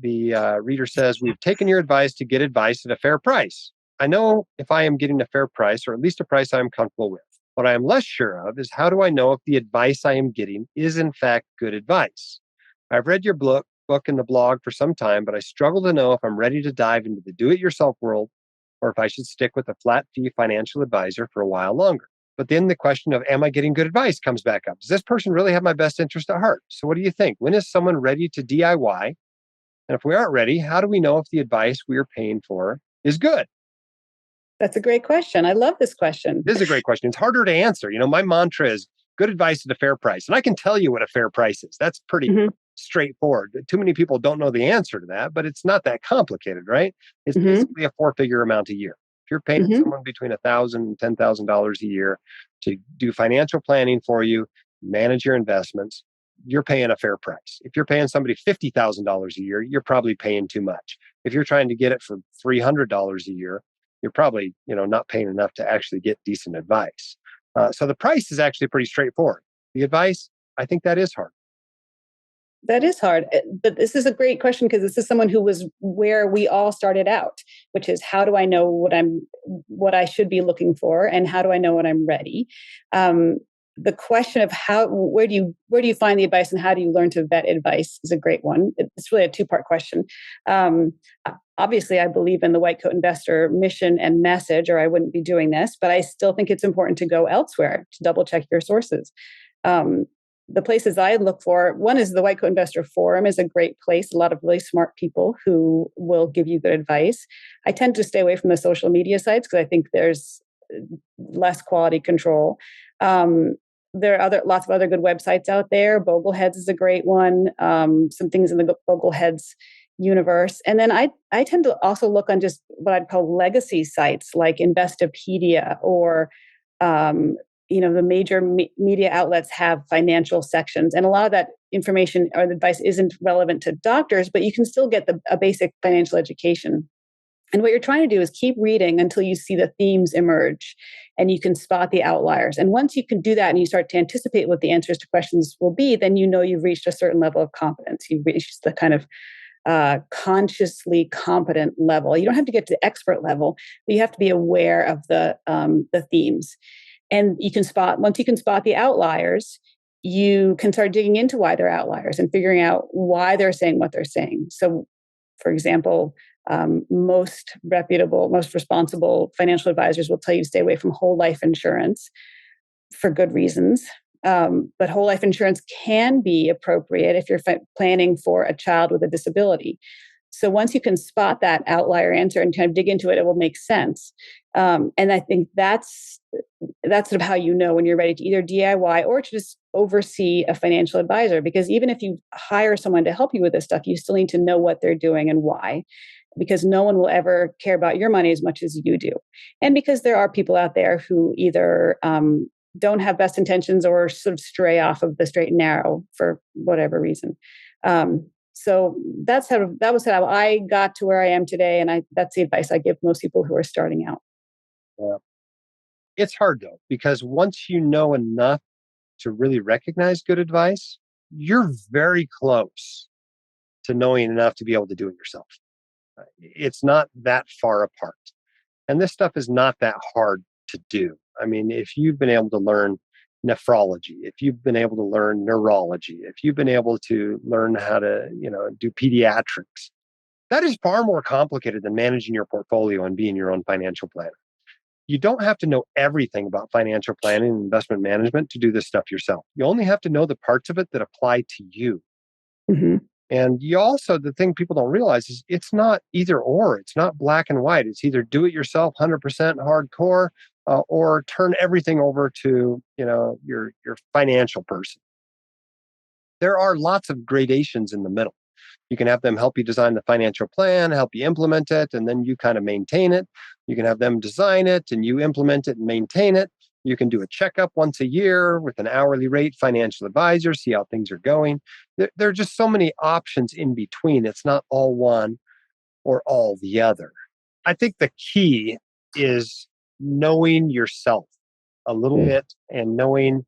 The reader says, we've taken your advice to get advice at a fair price. I know if I am getting a fair price, or at least a price I'm comfortable with. What I am less sure of is how do I know if the advice I am getting is in fact good advice? I've read your book and the blog for some time, but I struggle to know if I'm ready to dive into the do-it-yourself world or if I should stick with a flat fee financial advisor for a while longer. But then the question of, am I getting good advice comes back up. Does this person really have my best interest at heart? So what do you think? When is someone ready to DIY? And if we aren't ready, how do we know if the advice we are paying for is good? That's a great question. I love this question. This is a great question. It's harder to answer. My mantra is good advice at a fair price. And I can tell you what a fair price is. That's pretty straightforward. Too many people don't know the answer to that, but it's not that complicated, right? It's basically a four-figure amount a year. If you're paying someone between $1,000 and $10,000 a year to do financial planning for you, manage your investments, you're paying a fair price. If you're paying somebody $50,000 a year, you're probably paying too much. If you're trying to get it for $300 a year, you're probably, not paying enough to actually get decent advice. So the price is actually pretty straightforward. The advice, I think that is hard. That is hard. But this is a great question because this is someone who was where we all started out, which is how do I know what I should be looking for, and how do I know when I'm ready? The question of where do you find the advice and how do you learn to vet advice is a great one. It's really a two-part question. Obviously, I believe in the white coat investor mission and message, or I wouldn't be doing this, but I still think it's important to go elsewhere to double check your sources. The places I look for, one is the White Coat Investor Forum is a great place. A lot of really smart people who will give you good advice. I tend to stay away from the social media sites because I think there's less quality control. There are lots of other good websites out there. Bogleheads is a great one. Some things in the Bogleheads universe. And then I tend to also look on just what I'd call legacy sites like Investopedia or the major media outlets have financial sections. And a lot of that information or the advice isn't relevant to doctors, but you can still get a basic financial education. And what you're trying to do is keep reading until you see the themes emerge and you can spot the outliers. And once you can do that and you start to anticipate what the answers to questions will be, then you've reached a certain level of competence. You've reached the kind of consciously competent level. You don't have to get to the expert level, but you have to be aware of the themes. And once you can spot the outliers, you can start digging into why they're outliers and figuring out why they're saying what they're saying. So, for example, most reputable, most responsible financial advisors will tell you to stay away from whole life insurance for good reasons. But whole life insurance can be appropriate if you're planning for a child with a disability. So once you can spot that outlier answer and kind of dig into it, it will make sense. And I think that's sort of how you know when you're ready to either DIY or to just oversee a financial advisor. Because even if you hire someone to help you with this stuff, you still need to know what they're doing and why. Because no one will ever care about your money as much as you do. And because there are people out there who either don't have best intentions or sort of stray off of the straight and narrow for whatever reason. So that was how I got to where I am today. And that's the advice I give most people who are starting out. Yeah. It's hard though, because once you know enough to really recognize good advice, you're very close to knowing enough to be able to do it yourself. It's not that far apart. And this stuff is not that hard to do. I mean, if you've been able to learn nephrology, if you've been able to learn neurology, if you've been able to learn how to, do pediatrics, that is far more complicated than managing your portfolio and being your own financial planner. You don't have to know everything about financial planning and investment management to do this stuff yourself. You only have to know the parts of it that apply to you. Mm-hmm. And the thing people don't realize is it's not either or. It's not black and white. It's either do it yourself 100% hardcore or turn everything over to, your financial person. There are lots of gradations in the middle. You can have them help you design the financial plan, help you implement it, and then you kind of maintain it. You can have them design it and you implement it and maintain it. You can do a checkup once a year with an hourly rate financial advisor, see how things are going. There are just so many options in between. It's not all one or all the other. I think the key is knowing yourself a little bit and knowing,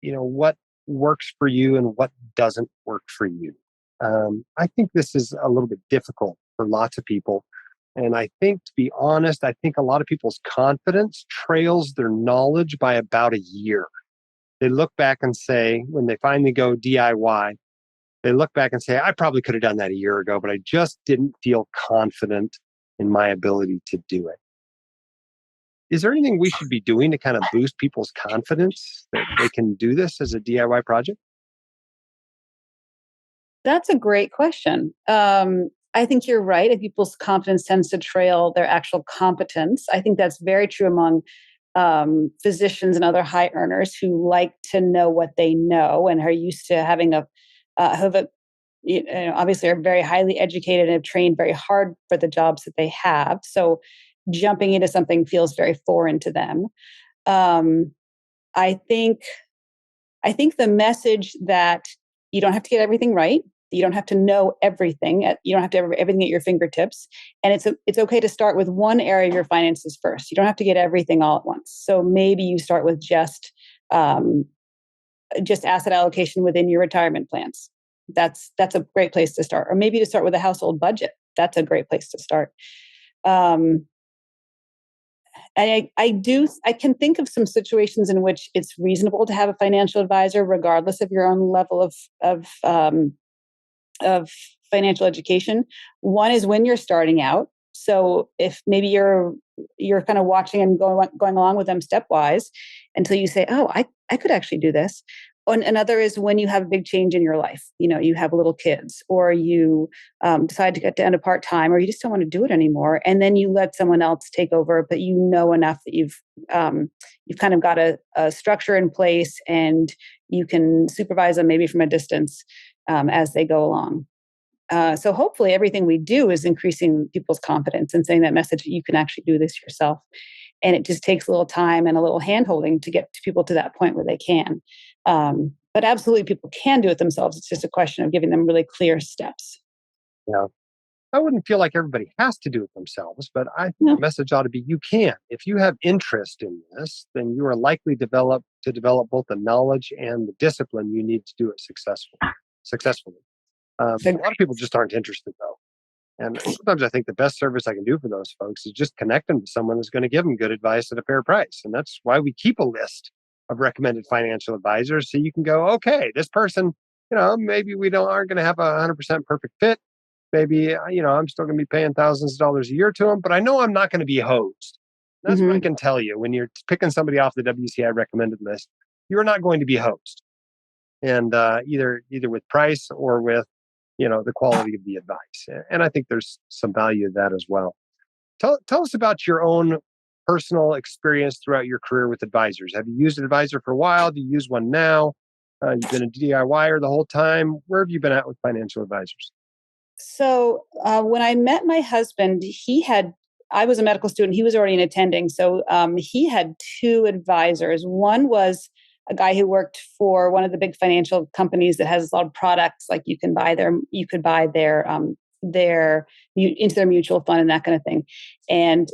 what works for you and what doesn't work for you. I think this is a little bit difficult for lots of people. And I think, to be honest, I think a lot of people's confidence trails their knowledge by about a year. They look back and say, when they finally go DIY, they look back and say, I probably could have done that a year ago, but I just didn't feel confident in my ability to do it. Is there anything we should be doing to kind of boost people's confidence that they can do this as a DIY project? That's a great question. I think you're right. If people's confidence tends to trail their actual competence, I think that's very true among physicians and other high earners who like to know what they know and are used to having have a obviously are very highly educated and have trained very hard for the jobs that they have. So jumping into something feels very foreign to them. Um, I think I think the message that you don't have to get everything right, you don't have to know everything, you don't have to have everything at your fingertips, and it's okay to start with one area of your finances first. You don't have to get everything all at once. So maybe you start with um, just asset allocation within your retirement plans. That's a great place to start. Or maybe to start with a household budget. That's a great place to start. Um, I can think of some situations in which it's reasonable to have a financial advisor, regardless of your own level of financial education. One is when you're starting out. So if maybe you're kind of watching and going along with them stepwise until you say, "Oh, I could actually do this." And another is when you have a big change in your life. You know, you have little kids, or you decide to get down to part time, or you just don't want to do it anymore, and then you let someone else take over. But you know enough that you've kind of got a structure in place, and you can supervise them maybe from a distance as they go along. So hopefully everything we do is increasing people's confidence and saying that message that you can actually do this yourself. And it just takes a little time and a little handholding to get to people to that point where they can. But absolutely, people can do it themselves. It's just a question of giving them really clear steps. Yeah. I wouldn't feel like everybody has to do it themselves, but I think the No, message ought to be you can. If you have interest in this, then you are likely to develop both the knowledge and the discipline you need to do it successfully. A so lot of people just aren't interested, though. And sometimes I think the best service I can do for those folks is just connect them to someone who's going to give them good advice at a fair price. And that's why we keep a list of recommended financial advisors. So you can go, okay, this person, maybe we don't aren't going to have 100% perfect fit. Maybe, I'm still going to be paying thousands of dollars a year to them, but I know I'm not going to be hosed. That's what I mhm. can tell you. When you're picking somebody off the WCI recommended list, you're not going to be hosed. And either with price or with the quality of the advice. And I think there's some value in that as well. Tell us about your own personal experience throughout your career with advisors. Have you used an advisor for a while? Do you use one now? You've been a DIYer the whole time. Where have you been at with financial advisors? So when I met my husband, I was a medical student. He was already in attending. So he had two advisors. One was a guy who worked for one of the big financial companies that has a lot of products, like you could buy into their mutual fund and that kind of thing, and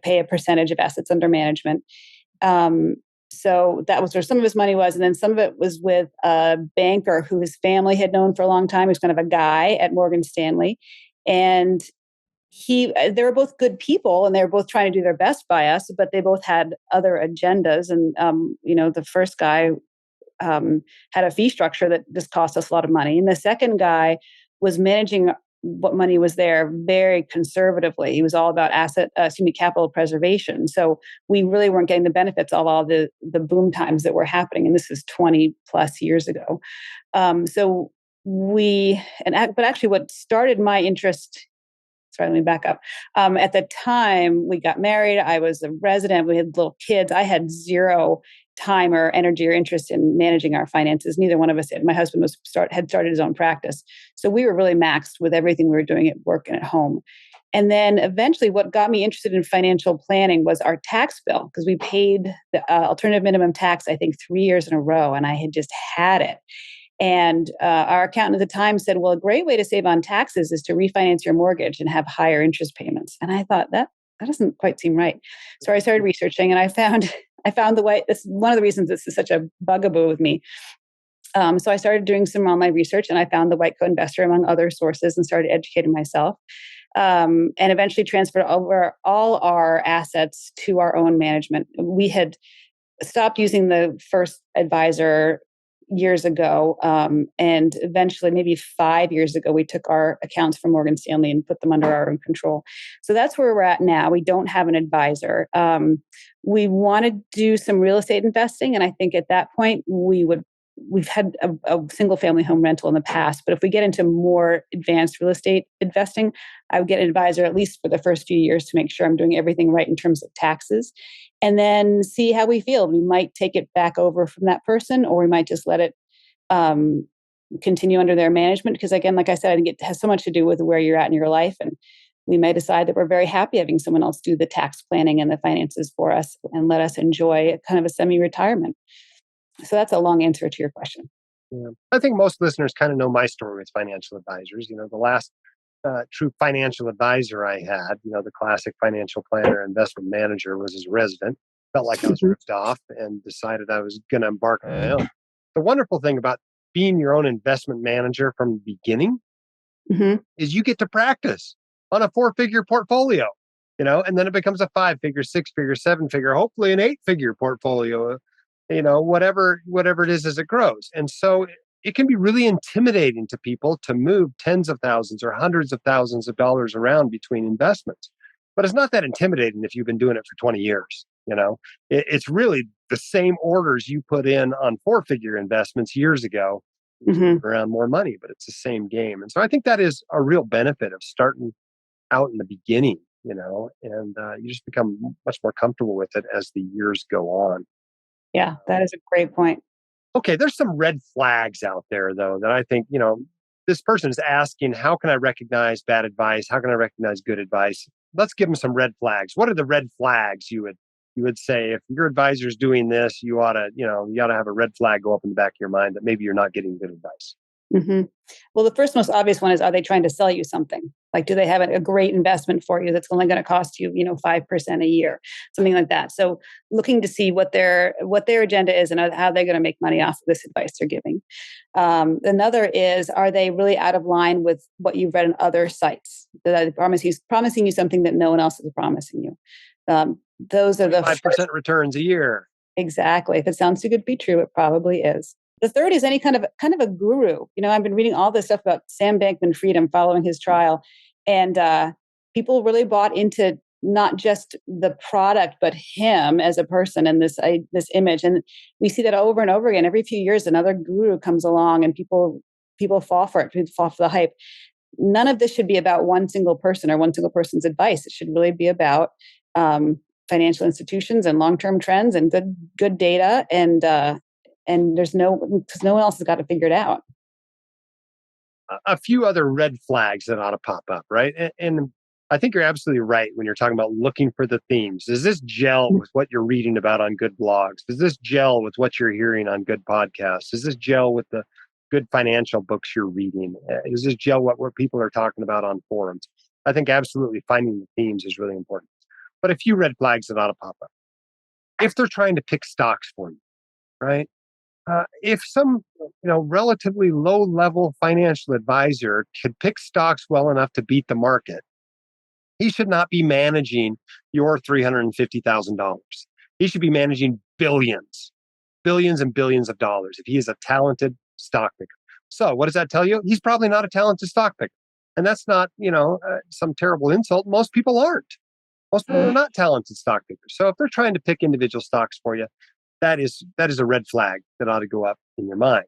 pay a percentage of assets under management. Um, so that was where some of his money was. And then some of it was with a banker who his family had known for a long time. He was kind of a guy at Morgan Stanley. And they were both good people and they were both trying to do their best by us, but they both had other agendas. And, the first guy had a fee structure that just cost us a lot of money. And the second guy was managing what money was there very conservatively. He was all about capital preservation. So we really weren't getting the benefits of all the boom times that were happening. And this is 20 plus years ago. So but actually what started my interest. Sorry, let me back up. At the time we got married, I was a resident. We had little kids. I had zero time or energy or interest in managing our finances. Neither one of us did. My husband had started his own practice, so we were really maxed with everything we were doing at work and at home. And then eventually, what got me interested in financial planning was our tax bill, because we paid the alternative minimum tax, I think, 3 years in a row, and I had just had it. And our accountant at the time said, well, a great way to save on taxes is to refinance your mortgage and have higher interest payments. And I thought that doesn't quite seem right. So I started researching and I found I found the way. This is one of the reasons this is such a bugaboo with me. So I started doing some online research, and I found the White Coat Investor among other sources and started educating myself, and eventually transferred over all our assets to our own management. We had stopped using the first advisor years ago. And eventually, maybe 5 years ago, we took our accounts from Morgan Stanley and put them under our own control. So that's where we're at now. We don't have an advisor. We want to do some real estate investing. And I think at that point, we've had a single family home rental in the past, but if we get into more advanced real estate investing, I would get an advisor at least for the first few years to make sure I'm doing everything right in terms of taxes, and then see how we feel. We might take it back over from that person, or we might just let it um, continue under their management. Because again, like I said, I think it has so much to do with where you're at in your life, and we may decide that we're very happy having someone else do the tax planning and the finances for us and let us enjoy kind of a semi-retirement. So that's a long answer to your question. Yeah. I think most listeners kind of know my story with financial advisors. The last true financial advisor I had, the classic financial planner, investment manager, was his resident. Felt like I was ripped off and decided I was going to embark on my own. The wonderful thing about being your own investment manager from the beginning Mm-hmm. is you get to practice on a 4-figure portfolio, and then it becomes a 5-figure, 6-figure, 7-figure, hopefully an 8-figure portfolio, whatever it is as it grows. And so it can be really intimidating to people to move tens of thousands or hundreds of thousands of dollars around between investments. But it's not that intimidating if you've been doing it for 20 years. It's really the same orders you put in on 4-figure investments years ago. You just Mm-hmm. move around more money, but it's the same game. And so I think that is a real benefit of starting out in the beginning, and you just become much more comfortable with it as the years go on. Yeah, that is a great point. Okay, there's some red flags out there, though, that I think, this person is asking, how can I recognize bad advice? How can I recognize good advice? Let's give them some red flags. What are the red flags you would say if your advisor's doing this, you ought to have a red flag go up in the back of your mind that maybe you're not getting good advice? Hmm. Well, the first most obvious one is, are they trying to sell you something? Like, do they have a great investment for you that's only going to cost you, 5% a year, something like that? So, looking to see what their agenda is and how they're going to make money off of this advice they're giving. Another is, are they really out of line with what you've read on other sites? That he's promising you something that no one else is promising you. Those are the 5% returns a year. Exactly. If it sounds too good to be true, it probably is. The third is any kind of a guru. I've been reading all this stuff about Sam Bankman-Fried. I'm following his trial, and people really bought into not just the product, but him as a person and this image. And we see that over and over again. Every few years, another guru comes along, and people fall for it. People fall for the hype. None of this should be about one single person or one single person's advice. It should really be about financial institutions and long-term trends and good data, and because no one else has got to figure it out. A few other red flags that ought to pop up, right? And I think you're absolutely right when you're talking about looking for the themes. Does this gel with what you're reading about on good blogs? Does this gel with what you're hearing on good podcasts? Does this gel with the good financial books you're reading? Does this gel what people are talking about on forums? I think absolutely finding the themes is really important. But a few red flags that ought to pop up. If they're trying to pick stocks for you, right? If some relatively low level financial advisor could pick stocks well enough to beat the market, he should not be managing your $350,000. He should be managing billions and billions of dollars if he is a talented stock picker. So what does that tell you? He's probably not a talented stock picker. And that's not, some terrible insult. Most people aren't. Most people are not talented stock pickers. So if they're trying to pick individual stocks for you, that is a red flag that ought to go up in your mind.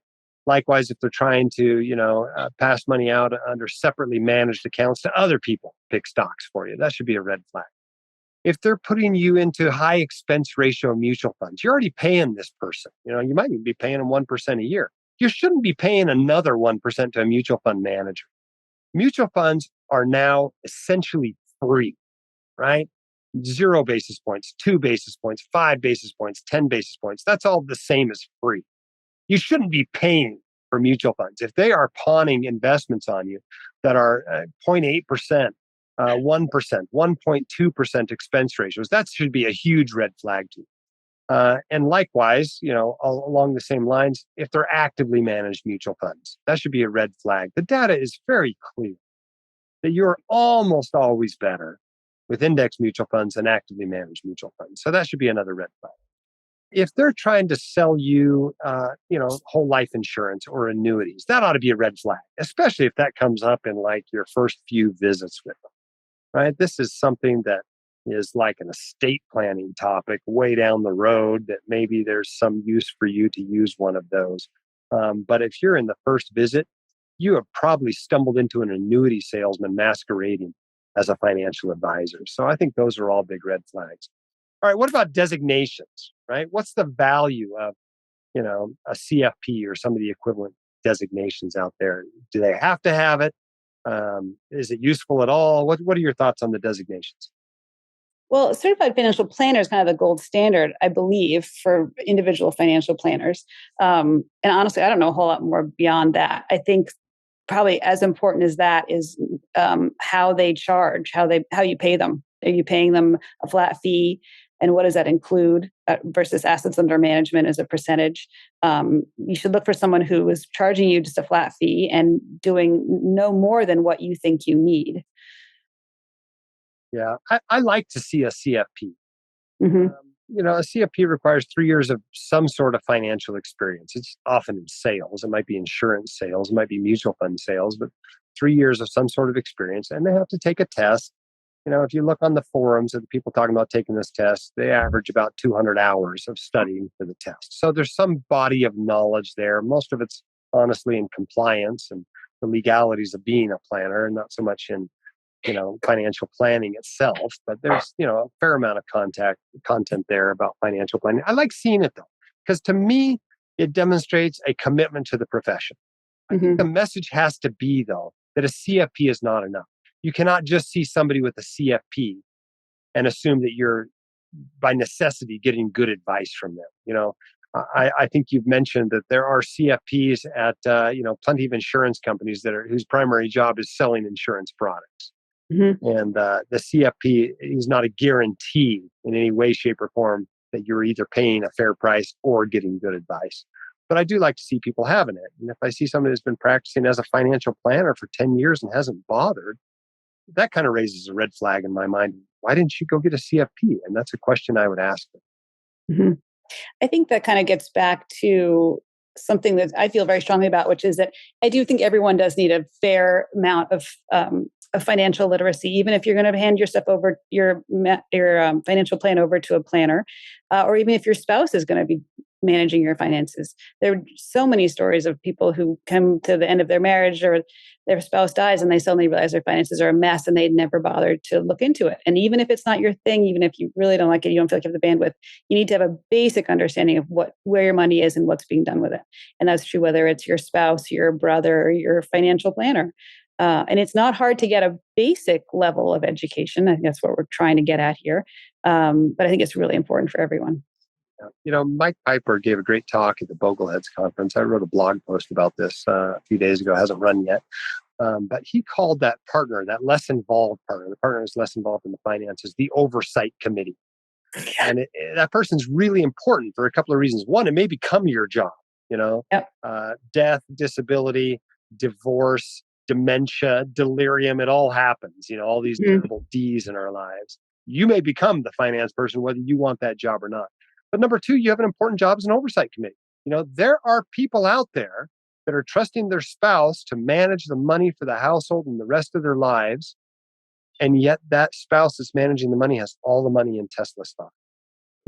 Likewise, if they're trying to, pass money out under separately managed accounts to other people, pick stocks for you, that should be a red flag. If they're putting you into high expense ratio mutual funds, you're already paying this person. You might even be paying them 1% a year. You shouldn't be paying another 1% to a mutual fund manager. Mutual funds are now essentially free, right? 0 basis points, 2 basis points, 5 basis points, 10 basis points. That's all the same as free. You shouldn't be paying for mutual funds. If they are pawning investments on you that are 0.8%, 1%, 1.2% expense ratios, that should be a huge red flag to you. And likewise, along the same lines, if they're actively managed mutual funds, that should be a red flag. The data is very clear that you're almost always better with index mutual funds than actively managed mutual funds. So that should be another red flag. If they're trying to sell you, whole life insurance or annuities, that ought to be a red flag, especially if that comes up in like your first few visits with them, right? This is something that is like an estate planning topic way down the road that maybe there's some use for you to use one of those. But if you're in the first visit, you have probably stumbled into an annuity salesman masquerading as a financial advisor. So I think those are all big red flags. All right, what about designations, right? What's the value of, a CFP or some of the equivalent designations out there? Do they have to have it? Is it useful at all? What are your thoughts on the designations? Well, certified financial planner is kind of the gold standard, I believe, for individual financial planners. And honestly, I don't know a whole lot more beyond that. I think probably as important as that is how they charge, how you pay them. Are you paying them a flat fee, and what does that include versus assets under management as a percentage? You should look for someone who is charging you just a flat fee and doing no more than what you think you need. Yeah, I like to see a CFP. Hmm. A CFP requires 3 years of some sort of financial experience. It's often in sales. It might be insurance sales. It might be mutual fund sales, but 3 years of some sort of experience. And they have to take a test. If you look on the forums of the people talking about taking this test, they average about 200 hours of studying for the test. So there's some body of knowledge there. Most of it's honestly in compliance and the legalities of being a planner, and not so much in financial planning itself, but there's, a fair amount of content there about financial planning. I like seeing it though, because to me, it demonstrates a commitment to the profession. I think the Hmm. message has to be though, that a CFP is not enough. You cannot just see somebody with a CFP and assume that you're by necessity getting good advice from them. I think you've mentioned that there are CFPs at, plenty of insurance companies whose primary job is selling insurance products. Hmm. And the CFP is not a guarantee in any way, shape, or form that you're either paying a fair price or getting good advice. But I do like to see people having it. And if I see somebody who's been practicing as a financial planner for 10 years and hasn't bothered, that kind of raises a red flag in my mind. Why didn't you go get a CFP? And that's a question I would ask them. Hmm. I think that kind of gets back to something that I feel very strongly about, which is that I do think everyone does need a fair amount of financial literacy, even if you're going to hand your stuff over, your financial plan over to a planner, or even if your spouse is going to be managing your finances. There are so many stories of people who come to the end of their marriage or their spouse dies and they suddenly realize their finances are a mess and they'd never bothered to look into it. And even if it's not your thing, even if you really don't like it, you don't feel like you have the bandwidth, you need to have a basic understanding of where your money is and what's being done with it. And that's true whether it's your spouse, your brother, or your financial planner. And it's not hard to get a basic level of education. I think that's what we're trying to get at here. But I think it's really important for everyone. Mike Piper gave a great talk at the Bogleheads conference. I wrote a blog post about this a few days ago. It hasn't run yet. But he called that partner, that less involved partner, the partner who's less involved in the finances, the oversight committee. And that person's really important for a couple of reasons. One, it may become your job, Yep. death, disability, divorce, dementia, delirium, it all happens, all these Mhm. terrible D's in our lives. You may become the finance person, whether you want that job or not. But number two, you have an important job as an oversight committee. There are people out there that are trusting their spouse to manage the money for the household and the rest of their lives. And yet that spouse that's managing the money has all the money in Tesla stock.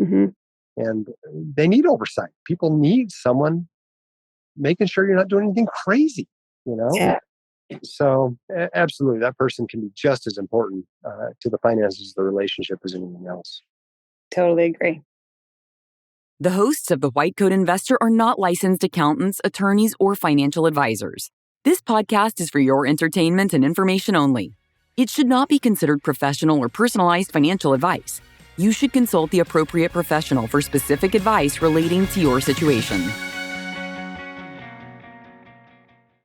Mhm. And they need oversight. People need someone making sure you're not doing anything crazy, you know? Yeah, So absolutely, that person can be just as important to the finances of the relationship as anything else. totally agree. The hosts of The White Coat Investor are not licensed accountants, attorneys, or financial advisors. This podcast is for your entertainment and information only. It should not be considered professional or personalized financial advice. You should consult the appropriate professional for specific advice relating to your situation.